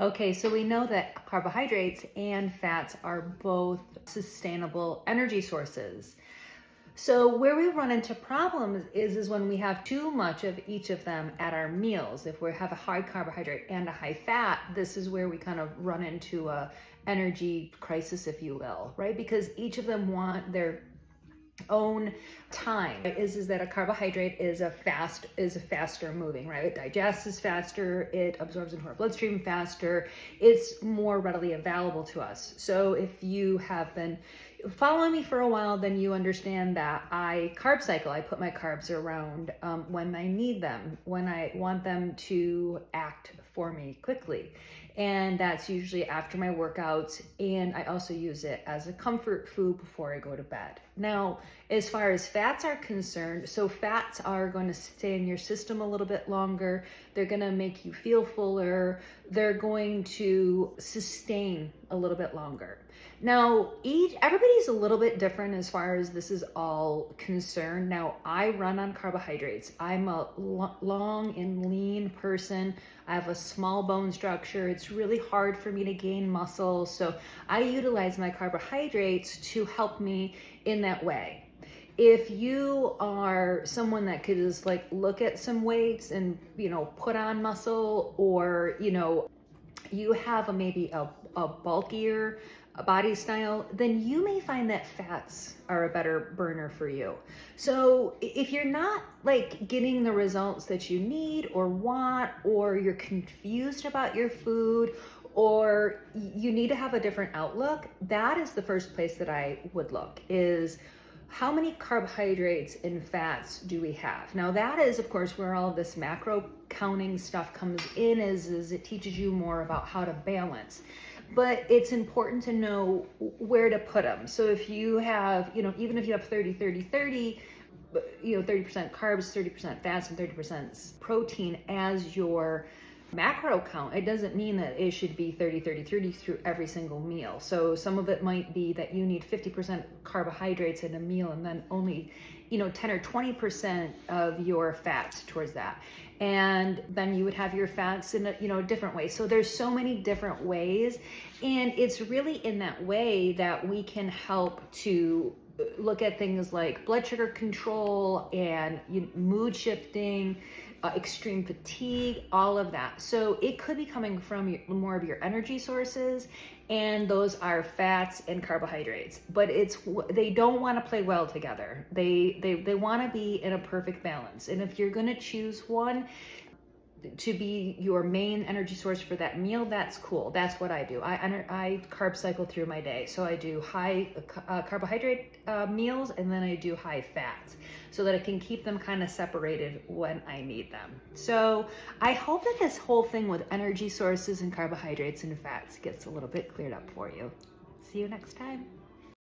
Okay, so we know that carbohydrates and fats are both sustainable energy sources. So where we run into problems is when we have too much of each of them at our meals. If we have a high carbohydrate and a high fat, this is where we kind of run into a energy crisis, if you will, right? Because each of them want their own time. Is that a carbohydrate is a faster moving, right? It digests faster, it absorbs into our bloodstream faster, it's more readily available to us. So if you have been following me for a while, then you understand that I carb cycle. I put my carbs around when I need them, when I want them to act for me quickly. And that's usually after my workouts. And I also use it as a comfort food before I go to bed. Now, as far as fats are concerned, so fats are going to stay in your system a little bit longer. They're going to make you feel fuller. They're going to sustain a little bit longer. Now, everybody's a little bit different as far as this is all concerned. Now, I run on carbohydrates. I'm a long and lean person. I have a small bone structure. It's really hard for me to gain muscle. So I utilize my carbohydrates to help me in that way. If you are someone that could just like look at some weights and, put on muscle, or, you have maybe a bulkier body style, then you may find that fats are a better burner for you. So if you're not like getting the results that you need or want, or you're confused about your food, or you need to have a different outlook, that is the first place that I would look, is how many carbohydrates and fats do we have? Now that is, of course, where all of this macro counting stuff comes in, is it teaches you more about how to balance. But it's important to know where to put them. So if you have, even if you have 30, 30% carbs, 30% fats, and 30% protein as your macro count, it doesn't mean that it should be 30 through every single meal. So some of it might be that you need 50% carbohydrates in a meal, and then only 10 or 20% of your fats towards that. And then you would have your fats in a different way. So there's so many different ways, and it's really in that way that we can help to look at things like blood sugar control and mood shifting, extreme fatigue, all of that. So it could be coming from more of your energy sources, and those are fats and carbohydrates. But they don't want to play well together. They want to be in a perfect balance. And if you're going to choose one to be your main energy source for that meal, that's cool. That's what I do. I carb cycle through my day. So I do high carbohydrate meals, and then I do high fats, so that I can keep them kind of separated when I need them. So I hope that this whole thing with energy sources and carbohydrates and fats gets a little bit cleared up for you. See you next time.